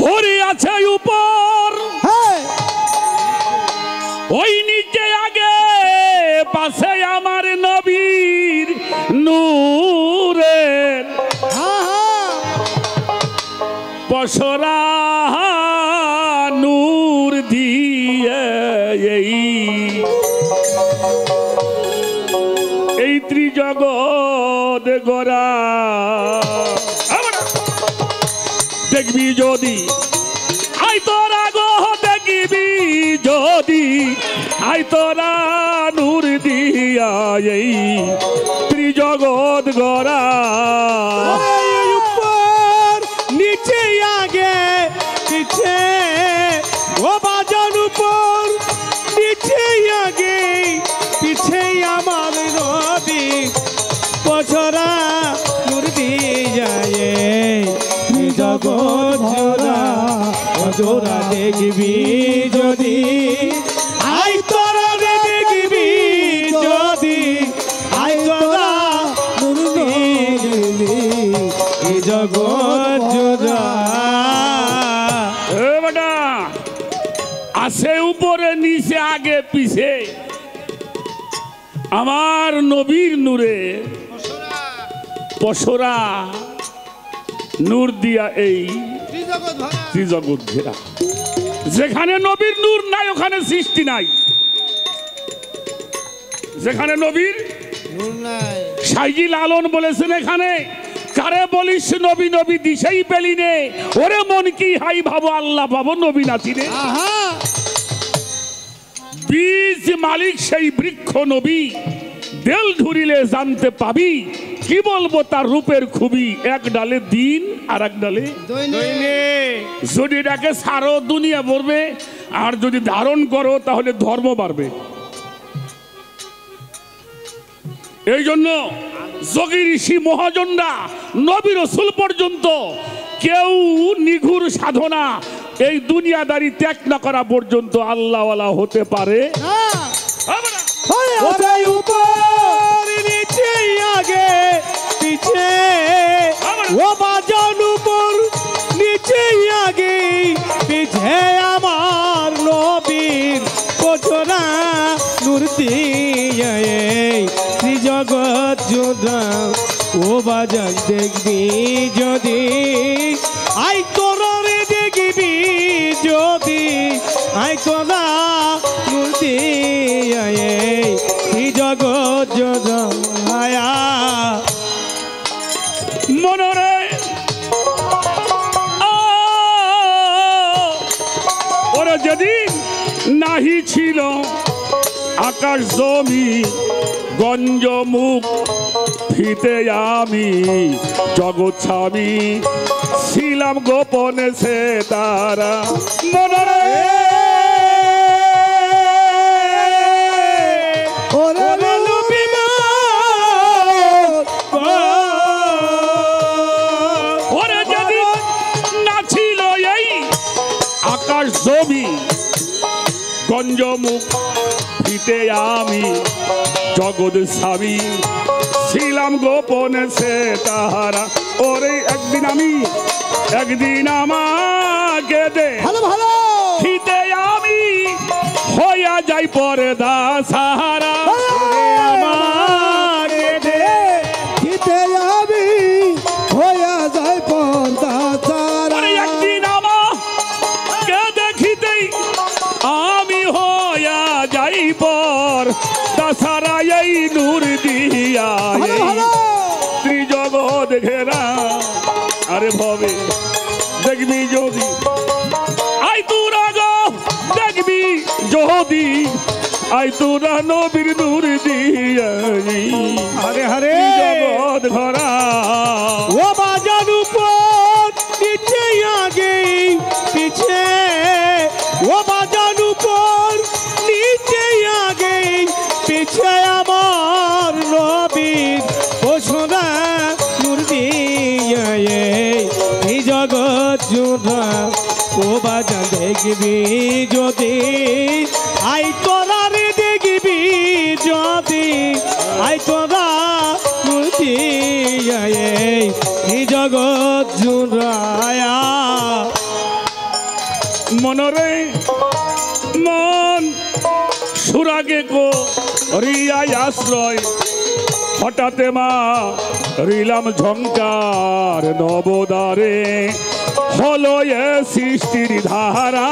হরি আছে উপর ওই নিচে আগে পাশে আমার নবীর নূরের পসরা নূর দিয়ে এই ত্রিজগৎ গড়া দেখবি যদি আই তোরা গো দেখবি যদি আই তোরা নূর দিয়া এই ত্রিজগৎ গড়া উপর নিচে আগে পিছে ও বাজন উপর নিচে আগে পিছে আমার নবী পছরা নূর দিয়া জগৎ জোড়া জোড়া দেখবি যদি আই তোরা দেখবি যদি আই তোরা এই জগৎ জোড়া বেটা আসে উপরে নিচে আগে পিছে আমার নবীর নূরে পসরা নূর দিয়া এই ত্রিজগৎ ঘেরা যেখানে নবীর নূর নাই ওখানে সৃষ্টি নাই যেখানে নবীর নূর নাই সাইজি লালন বলেছেন এখানে কারে বলিস নবী নবী দিশেই পেলি নে ওরে মন কি হাই ভাবো আল্লাহ পাবো নবী নাচি রে বীজ মালিক সেই বৃক্ষ নবী দেল ধরিলে জানতে পাবি কি বলবো তার রূপের খুবই এক ডালে দিন আর এক ডালে যদি এটাকে সারো দুনিয়া পড়বে আর যদি ধারণ করো তাহলে ধর্ম বাড়বে এই জন্য যোগী ঋষি মহাজনরা নবী রাসূল পর্যন্ত কেউ নিঘুর সাধনা এই দুনিয়াদারি ত্যাগ না করা পর্যন্ত আল্লাহওয়ালা হতে পারে উপর নিচে আগে পিছে ও বাজন উপর নিচে আগে পিছে আমার নবীর পছরা নূর দিয়ে ত্রিজগৎ জোড়া ও বাজান দেখবি যদি আই তোরা দেখবি যদি আই তোরা নূর দিয়ে ত্রিজগৎ জোড়া মনরে ওরা যেদিন নাহি ছিল আকাশ জমি গঞ্জ মুখ ফিতে আমি জগৎ স্বামী ছিলাম গোপনে সে তারা মনরে জমি গঞ্জমুখ ফিতে আমি জগৎ স্বামী ছিলাম গোপনে সে তাহারা ওরে একদিন আমাকে দে ফিতে আমি হইয়া যাই পরে দাসাহারা আমাকে দে ফিতে আমি হইয়া যাই পরে একদিন আমি হইয়া যাই পর দাসারা এই নূর দিয়া ত্রিজগৎ ঘেরা আরে ভবে দেখবি যদি আই তোরা গো দেখবি যদি আই তোরা নবীর নূর দিয়া হরে হরে জগৎ ঘরা ও বাজান উপর নিচে আগে পিছে ও বাজান উপর নিচে আগে পিছে আমার নবীর পছরা নূর দিয়ে এই জগৎ জোড়া ও বাজান দেখবি যদি আই তোরা রে দেখবি যদি আই তোরা নূর এই জগৎ জুড়ায়া। মনরে মন সুরাগে কো রিয়ায় আশ্রয়, হঠাৎ মা রিলাম ঝঙ্কার নবদারে, হলো এ সৃষ্টির ধারা।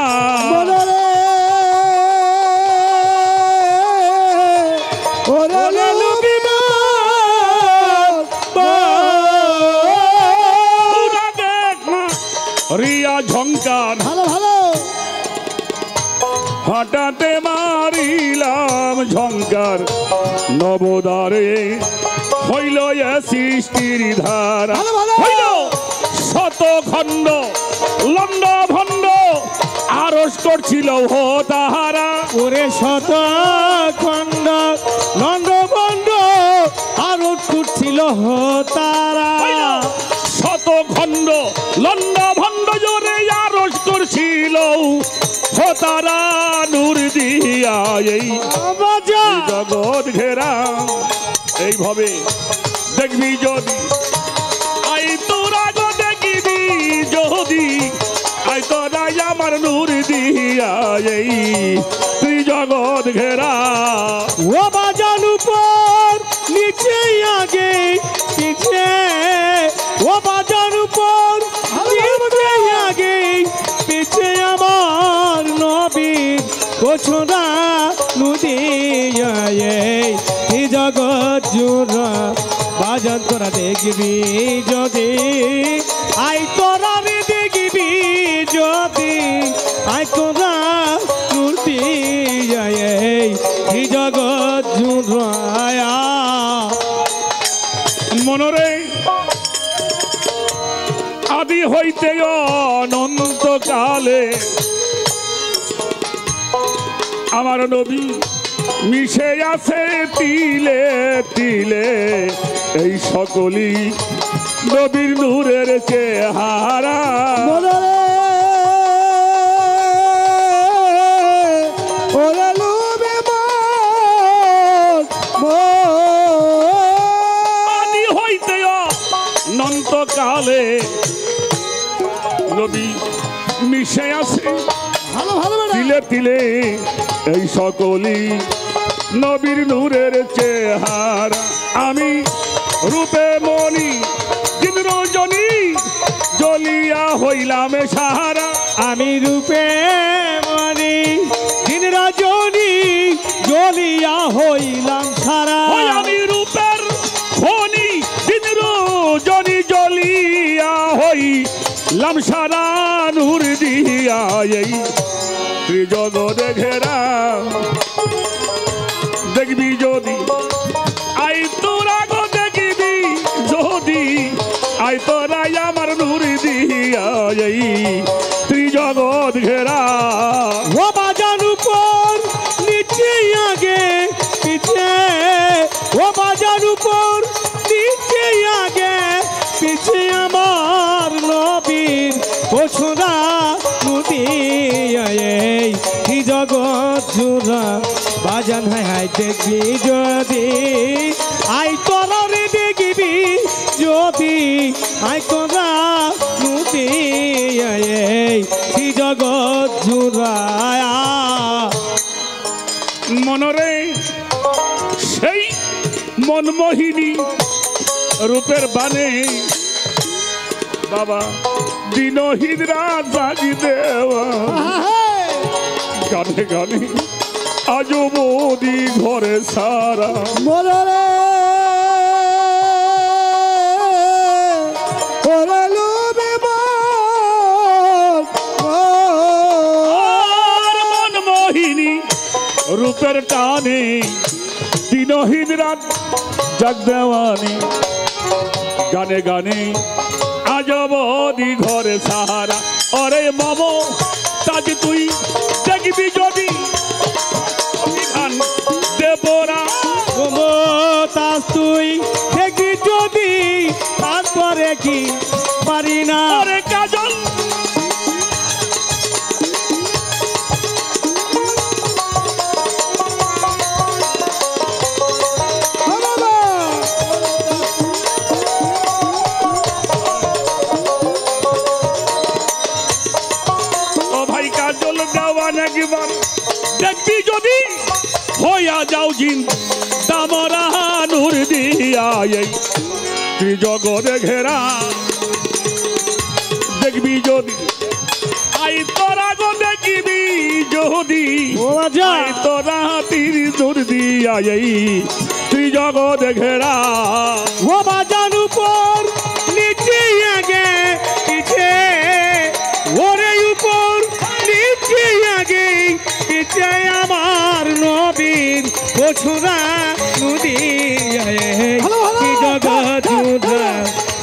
রিয়া ঝঙ্কার ভালো ভালো হঠাৎ মারিলাম ঝঙ্কার নবদারে, হইল এ সৃষ্টির ধারা। হইল শত খণ্ড লন্ড ভণ্ড আরস করছিল হো তাহারা। ওরে শত খণ্ড লন্ড ভণ্ড আরস করছিল হো তারা। শত খণ্ড লন্ড ভণ্ড জোরে আরস করছিল হো তারা। নূর দিয়া এই জগৎ ঘেরা। এইভাবে দেখবি যদি আই তোরা গো দেখিবি যদি, আই তোরা আমার নূর দিয়া এই ত্রিজগৎ ঘেরা। ও বাজান উপর নিচে আগে পিছে, ও বাজান উপর নিচে আগে পিছে আমার নবীর কোছরা নদিয়া। এই জগৎ জুড়া বাজান তোরা দেখবি যদি, আই তোরা রে দেখবি যদি, আই তোরা মূর্তি এই জগৎ জুড়ায়া। মনরে আদি হইতে অনন্তকালে আমার নবী মিশে আছে তিলে তিলে, এই সকলই নবীর নূরের চেহারা। আদি হইতে অনন্তকালে নবী মিশে আছে তিলে তিলে, এই সকলই নবীর নূরের চেহারা। আমি রূপে মনি দিন রজনী জ্বলিয়া হইলাম সাহারা। আমি রূপে মনি দিন রজনী জ্বলিয়া হইলাম সারা। আমি রূপের খনি দিন রজনী জ্বলিয়া হইলাম সারা। নূর দিয়া এই ত্রিজগৎ ঘেরা। দেখবি যদি আই তোরা গো দেখিবি যদি, আই তোরা আমার নূর দিয়া এই ত্রিজগৎ ঘেরা। ও বাজান উপর নিচে আগে পিছে, ও বাজান উপর নিচে আগে পিছে আমার নবীর কোছরা নদিয়া। এই জগৎ জুড়া বাজান হায় হায় দেখবি যদি, আই তোরা রে দেখবি যদি, আই তোরা নদিয়া। এই জগৎ জুড়ায়া। মনরে সেই মনমোহিনী রূপের বানে বাবা দিনহীন রাত জাগি দেওয়া। গানে গানে আজও মোদি ঘরে সারা। মনরে মনমোহিনী রূপের টানে দিনহীন রাত জাগ দেওয়ানি। গানে গানে আজবদি ঘরে সাহারা। অরে মাম তাজ তুই দেখবি যদি দেবরা। তাজ তুই দেখবি যদি, তারপরে কি পারি না। অরে কাজল যাও জিন দামরা নূর দিয়া এই ত্রিজগতে ঘেরা দেখবি যদি আই তোরা গো দেখিবি যদি আই তোরা তীর নূর দিয়া এই ত্রিজগতে ঘেরা ও বাজান উপর নিচে আগে পিছে ওরে উপর নিচে আগে পিছে আমার নবীর বছরা নদী কি জগৎ জুড়া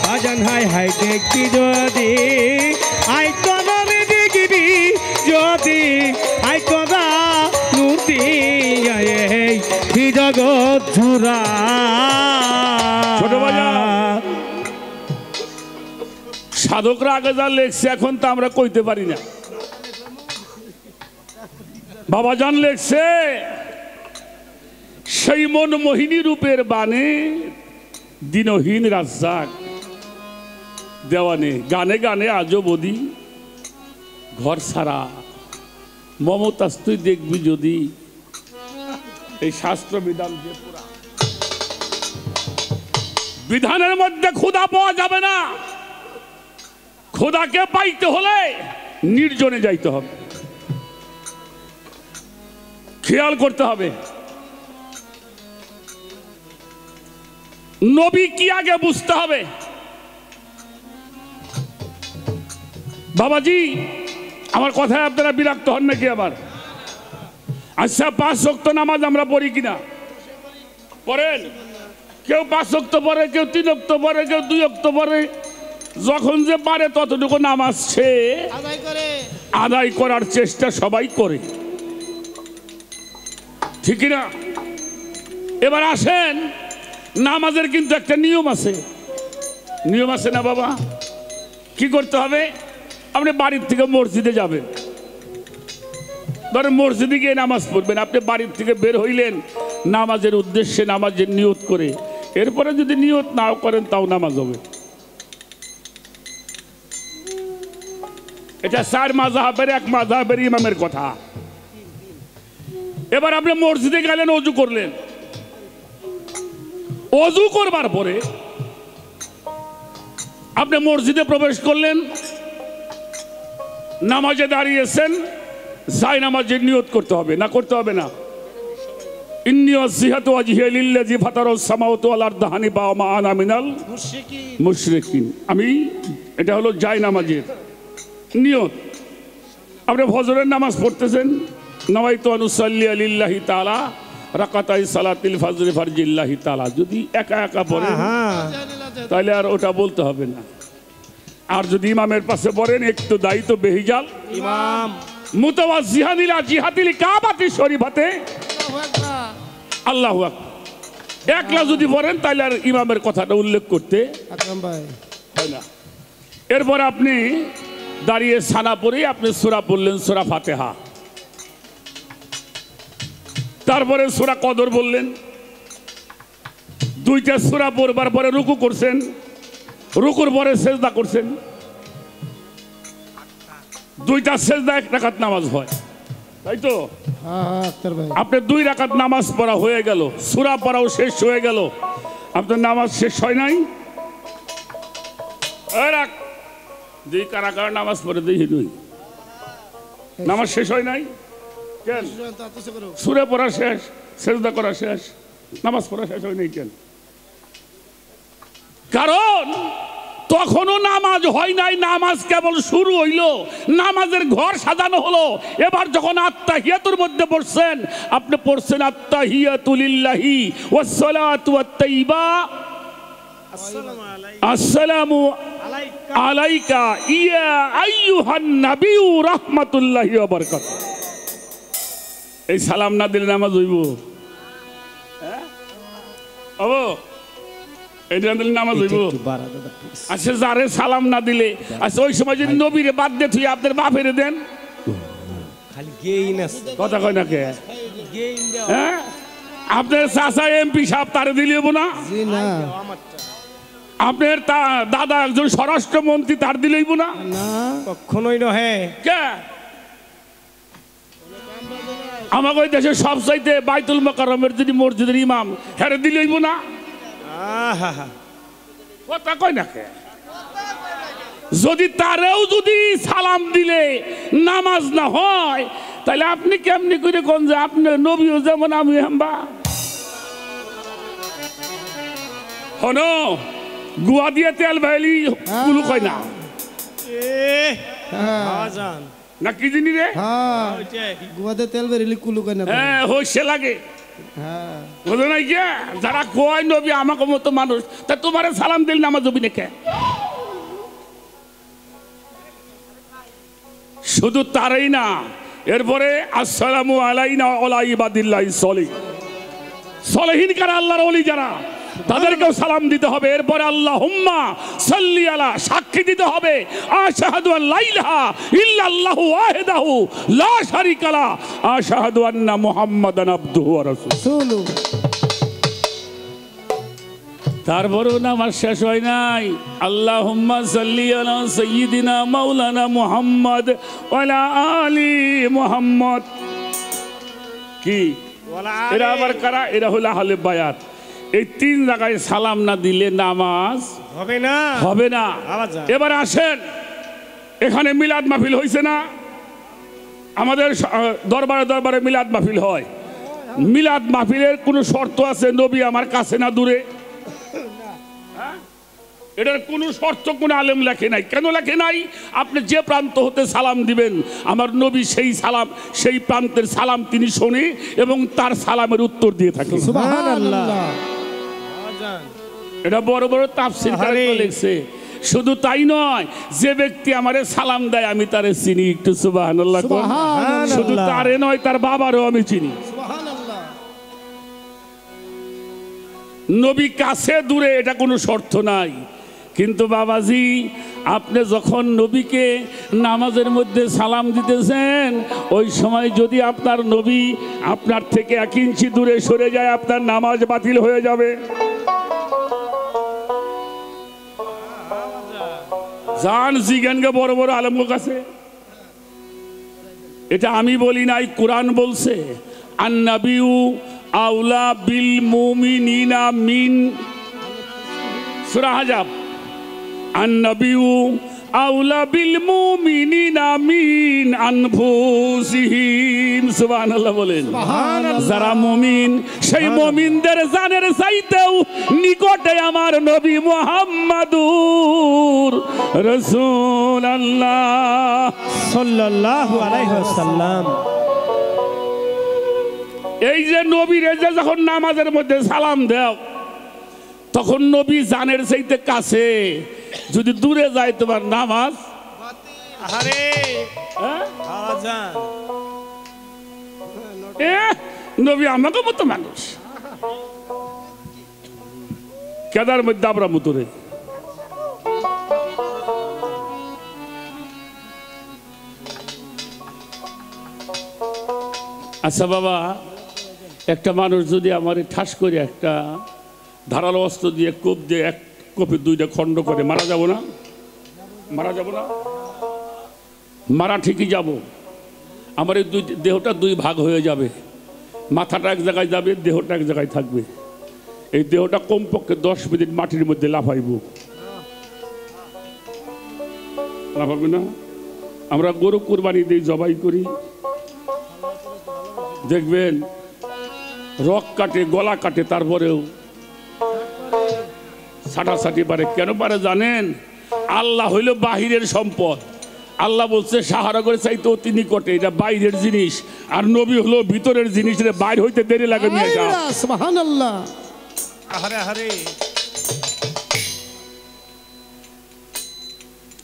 বাজান হাই হাই দেখবি যদি আই তোর দেখবি যদি আই তোরা নদী কি জগৎ জুড়া ছোট বাজান সাধকরা আগে যা লেখছে এখন তা আমরা কইতে পারি না বাবাজান লেখছে সেই মন মোহিনী রূপের বানে দিনহীন রাজ্জাক দেওয়ানে গানে গানে আজও বদি ঘর ছাড়া মমতাজ তুই দেখবি যদি এই শাস্ত্র বিধান যে পুরা বিধানের মধ্যে ক্ষুধা পাওয়া যাবে না খোদাকে পাইতে হলে নির্জনে যাইতে হবে খেয়াল করতে হবে নবী কি আগে বুঝতে হবে বাবাজি আমার কথায় আপনারা বিরক্ত হন নাকি আবার আচ্ছা 5 ওয়াক্ত নামাজ আমরা পড়ি কিনা পড়েন কেউ 5 ওয়াক্ত পড়ে কেউ 3 ওয়াক্ত পড়ে কেউ 2 ওয়াক্ত পড়ে যখন যে পারে ততটুকু নামাজ সে আদায় করার চেষ্টা সবাই করে ঠিক না এবার আসেন নামাজের কিন্তু একটা নিয়ম আছে না বাবা কি করতে হবে আপনি বাড়ির থেকে মসজিদে যাবেন ধরেন মসজিদে গিয়ে নামাজ পড়বেন আপনি বাড়ির থেকে বের হইলেন নামাজের উদ্দেশ্যে নামাজের নিয়ত করে এরপরে যদি নিয়ত নাও করেন তাও নামাজ হবে এটা 4 মাযহাবের এক মাযহাবের ইমামের কথা এবার আপনি মসজিদে গেলেন ওযু করলেন ওযু করবার পরে আপনি মসজিদে প্রবেশ করলেন নামাজে দাঁড়িয়েছেন যাই নামাজের নিয়ত করতে হবে না করতে হবে না ইন্নী ওয়াজহিতু ওয়াজহিয়া লিল্লাযী ফাতারাস সামাওয়াতি ওয়াল আরদা হানিফা ওয়া মা আনা মিনাল মুশরিকিন আমি এটা হলো যাই নামাজের নিয়ত আপনি ফজরের নামাজ পড়তেছেন নাওয়াইতু আন উসাল্লি লিল্লাহি তাআলা রাকাতাই সালাতিল ফজর ফারজিল্লাহি তাআলা যদি একা একা পড়েন তাহলে আর ওটা বলতে হবে না আর যদি ইমামের পাশে পড়েন একটু দায়িত্ব বেহিজাল ইমাম মুতাওয়াজ্জিহান ইলা জিহাতিল কাবাতি শরীফাতে আল্লাহু আকবার একলা যদি পড়েন তাহলে আর ইমামের কথাটা উল্লেখ করতে আকরাম ভাই হয় না এরপর আপনি দাঁড়িয়ে সানা পড়ে আপনি সূরা পড়লেন সূরা ফাতিহা তারপরে সূরা কদর বললেন দুইটা সূরা পড়বার পরে রুকু করছেন রুকুর পরে সেজদা করছেন দুইটা সেজদা 1 রাকাত নামাজ হয় তাই তো আপনি 2 রাকাত নামাজ পড়া হয়ে গেল সূরা পড়াও শেষ হয়ে গেল আপনার নামাজ শেষ হয় নাই দুই কারাগার নামাজ পড়ে দিই নামাজ শেষ হয় নাই কেন সূরা পড়া শেষ সেজদা করা শেষ নামাজ পড়া শেষ হয় নাই কেন কারণ তখনও নামাজ হয় নাই নামাজ কেবল শুরু হইল নামাজের ঘর সাজানো হলো এবার যখন আত্তাহিয়াতুর মধ্যে পড়ছেন আপনি পড়ছেন আত্তাহিয়াতু লিল্লাহি ওয়াস সালাতু ওয়াত তাইয়্যিবা আসসালামু আলাইকা ইয়া আইয়ুহান নাবিয়্যু রাহমাতুল্লাহি ওয়া বারাকাতুহু এই সালাম না দিলে নামাজ হইব হ্যাঁ ওগো এটা দিলে নামাজ হইব আচ্ছা যারে সালাম না দিলে আচ্ছা ওই সময় যদি নবীরে বাদ দিয়ে তুই আপনার বাপেরে দেন খালি গেইন আছে কথা কয় না কে গেইন দাও হ্যাঁ আপনার চাচা এমপি সাহেব তারে দিলিব না জি না আপনার দাদা একজন স্বরাষ্ট্রমন্ত্রী তার দিলেইব না না কখনোই নহে কে আমাকে ওই দেশে সব চাইতে বাইতুল মোকাররমের যদি মসজিদের ইমাম হেরে দিলে হইব না কথা কয় না কে যদি তারেও যদি সালাম দিলে নামাজ না হয় তাহলে আপনি কেমনি করে কোন যে আপনি নবীও যেমন আমি হাম্বা হনো গুয়া দিয়ে তেল ভাইলি কুলু কয় না না কি জিনি রে গুয়াতে তেল বেরিলি কুলু কয় না হ্যাঁ হইছে লাগে বুঝো নাই গিয়া যারা কয় নবী আমাকে মতো মানুষ তা তোমারে সালাম দিল নামাজ হবি না কে শুধু তারই না এরপরে আসসালামু আলাইনা ওয়া ইবাদিল্লাহি সলিহিন কারা আল্লাহর ওলি যারা তাদেরকেও সালাম দিতে হবে এরপরে আল্লাহুম্মা সাল্লি আলা সাক্ষী দিতে হবে আশহাদু আল্লা ইলাহা ইল্লাল্লাহু ওয়াহদাহু লা শারীকা লা আশহাদু আন্না মুহাম্মাদান আবদুহু ওয়া রাসূলুহু তারপরেও নামাজ শেষ হয় নাই আল্লাহুম্মা সাল্লি আলা সাইয়্যিদিনা মাওলানা মুহাম্মদ ওয়া আলা আলি মুহাম্মদ কি এরা আবার কারা এরা হলো আহলে বায়াত এই তিন জায়গায় সালাম না দিলে নামাজ হবে না এবার আসেন এখানে মিলাদ মাহফিল হইছে না আমাদের দরবারে দরবারে মিলাদ মাহফিল হয় মিলাদ মাহফিলের কোনো শর্ত আছে নবী আমার কাছে না দূরে এটার কোনো শর্ত কোনো আলেম লেখে নাই কেন লেখে নাই আপনি যে প্রান্ত হতে সালাম দিবেন আমার নবী সেই সালাম সেই প্রান্তের সালাম তিনি শোনে এবং তার সালামের উত্তর দিয়ে থাকে সুবহানাল্লাহ এটা বড় বড় তাফসীরকাররা লিখছে শুধু তাই নয় যে ব্যক্তি আমারে সালাম দেয় আমি তারে চিনি একটু সুবহানাল্লাহ শুধু তারে নয় তার বাবারও আমি চিনি সুবহানাল্লাহ নবী কাছে দূরে এটা কোনো শর্ত নাই কিন্তু বাবাজি আপনি যখন নবীকে নামাজের মধ্যে সালাম দিতেছেন ওই সময় যদি আপনার নবী আপনার থেকে 1 ইঞ্চি দূরে সরে যায় আপনার নামাজ বাতিল হয়ে যাবে জান জিজ্ঞানকে বড় বড় আলেমের কাছে এটা আমি বলি নাই কোরআন বলছে আন-নাবিয়্যু আওলা বিল মুমিনিনা মিন সূরা আহজাব আন-নাবিয়্যু আওলা বিল মুমিনিনা মিন আনফুসিহিম সুবহানাল্লাহ বলেন যারা মুমিন সেই মুমিনদের জানের চাইতেও নিকটে আমার নবী মুহাম্মাদুর রাসূলুল্লাহ সাল্লাল্লাহু আলাইহি ওয়াসাল্লাম এই যে নবীরে যে যখন নামাজের মধ্যে সালাম দাও তখন নবী জানের চাইতে কাছে যদি দূরে যায় তোমার নামাজ নবী আমাকে মতো মানুষ কেদার মধ্যে আমরা মতুরে আচ্ছা বাবা একটা মানুষ যদি আমার ঠাস করে একটা ধারালো অস্ত্র দিয়ে কোপ দিয়ে এক কোপে 2টা খণ্ড করে মারা যাব না মারা ঠিকই যাব আমার এই দেহটা 2 ভাগ হয়ে যাবে মাথাটা এক জায়গায় যাবে দেহটা এক জায়গায় থাকবে এই দেহটা কমপক্ষে 10 মিনিট মাটির মধ্যে লাফাইব লাফাবে না আমরা গরু কুরবানি দিই জবাই করি দেখবেন রক কাটে গলা কাটে তারপরেও ছাটাছাটি পারে কেন পারে জানেন আল্লাহ হইল বাহিরের সম্পদ আল্লাহ বলছে সাহারা করে চাইতে অতি নিকটে এটা বাইরের জিনিস আর নবী হলো ভিতরের জিনিস বাইরে হইতে দেরি লাগে সুবহানাল্লাহ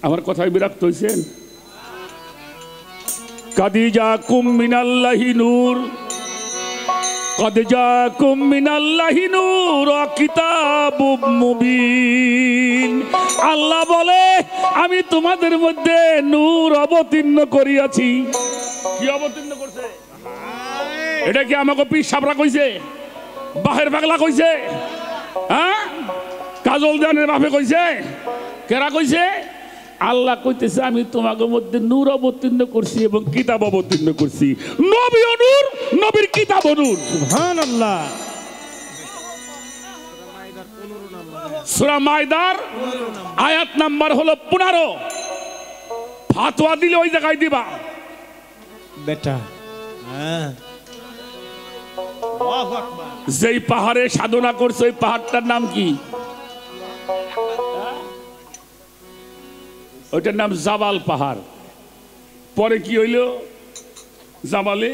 আমার কথায় বিরক্ত হইছেন কাদিজাকুম মিনাল্লাহি নূর قد جاءكم من الله نور وكتاب مبين আল্লাহ বলে আমি তোমাদের মধ্যে নূর অবতীর্ণ করিয়াছি কি অবতীর্ণ করছে এটা কি আমাকে পীর সাবরা কইছে বাহের পাগলা কইছে হ্যাঁ কাজল দেওয়ানের বাপে কইছে কেরা কইছে আল্লাহ কইতেছে আমি তোমাদের মধ্যে নূর অবতীর্ণ করছি এবং কিতাব অবতীর্ণ করছি। নবী ও নূর, নবীর কিতাব ও নূর। সুবহানাল্লাহ। সূরা মায়দার আয়াত নাম্বার হলো 15। ফাতোয়া দিলে ওই জায়গায় দিবা বেটা। হ্যাঁ, আল্লাহু আকবার। যেই পাহাড়ে সাধনা করছে ওই পাহাড়টার নাম কি? ওইটার নাম জাবাল পাহাড়। পরে কি হইল? জাবালে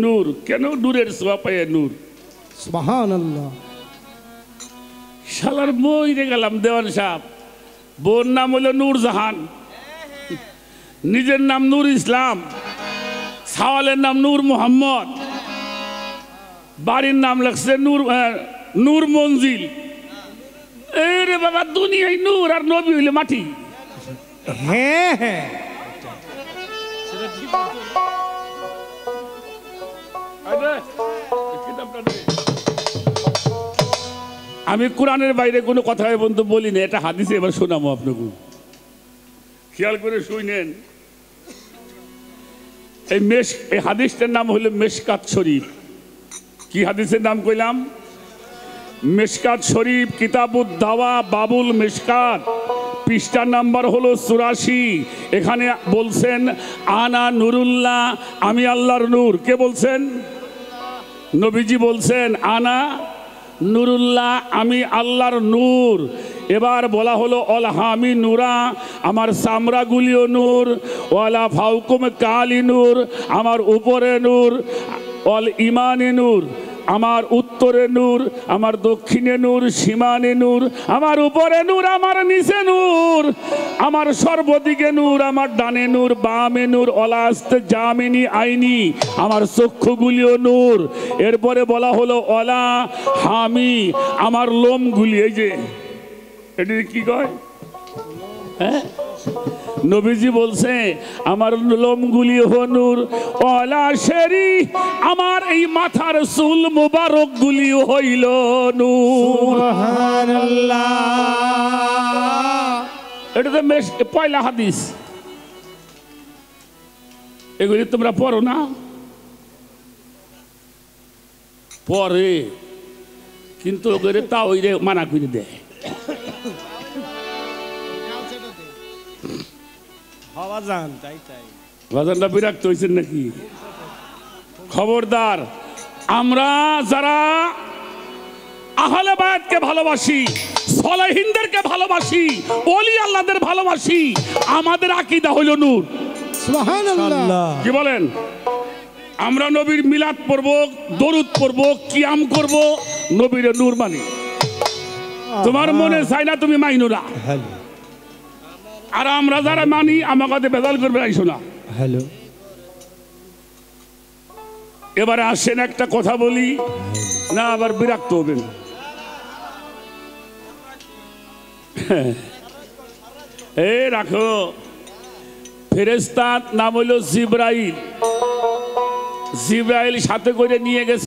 নূর। কেন? নূরের ছোঁয়া পায় নূর। সুবহানাল্লাহ। শালার মইরে গেলাম দেওয়ান সাহেব। বোর নাম হলো নূর জাহান, নিজের নাম নূর ইসলাম, সাওয়ালের নাম নূর মোহাম্মদ, বাড়ির নাম লাগছে নূর মঞ্জিল। এরে বাবা, দুনিয়ায় নূর আর নবী হইলে মাটি। হ্যাঁ হ্যাঁ, আমি কোরআনের বাইরে কোনো কথা বন্ধু বলি না, এটা হাদিসে এবার শোনাবো আপনাকে, খেয়াল করে শুনেন। এই হাদিসটার নাম হলো মেশকাত শরীফ। কি হাদিসের নাম কইলাম? মেশকাত শরীফ, কিতাবুদ দাওয়া, বাবুল মেশকাত, পৃষ্ঠা নাম্বার হলো 84। এখানে বলছেন আনা নুরুল্লাহ, আমি আল্লাহর নূর। কে বলছেন? নবীজি বলছেন আনা নুরুল্লাহ, আমি আল্লাহর নূর। এবার বলা হলো অলহামি নূরা, আমার চামড়াগুলিও নূর। ওয়ালা ফাউকুম কালি নূর, আমার উপরে নূর। অল ইমানে নূর, আমার উত্তরে নূর, আমার দক্ষিণে নূর, সীমানে নূর, আমার উপরে নূর, আমার নিচে নূর, আমার সর্বদিকে নূর, আমার ডানে নূর, বামে নূর। অলাস্ত জামিনী আইনি, আমার চক্ষুগুলিও নূর। এরপরে বলা হলো অলা হামি, আমার লোমগুলি। এই যে এটি কি কয়? হ্যাঁ, নবীজি বলছে আমার লোমগুলি নূর। ওয়ালা শেরি, আমার এই মাথার চুল মুবারক গুলি হইল নূর। সুবহানাল্লাহ। এটা তো পয়লা হাদিস, এগুলি তোমরা পড়ো না? পরে কিন্তু ওগুলো তা ওই মানা করে দেয়। হওয়াজান তাই তাই। বাজানটা বিরক্ত হয়েছেন নাকি? খবরদার, আমরা যারা আহলে বায়াতকে ভালোবাসি, সলেহিনদেরকে ভালোবাসি, ওলি আল্লাহদের ভালোবাসি, আমাদের আকীদা হইল নূর। সুবহানাল্লাহ। কি বলেন? আমরা নবীর মিলাদ পড়ব, দরুদ পড়ব, কিয়াম করব, নবীর নূর মানি। তোমার মনে চাই না তুমি মাইনো না। হ্যালো আর আমরা যারা মানি আমাকে বেজাল করবে আইসো না। হ্যালো, এবারে আসেন একটা কথা বলি, না আবার বিরক্ত হবেন। এ রাখো, ফেরেশতার নাম হইল জিবরাইল। জিবরাইল সাথে করে নিয়ে গেছে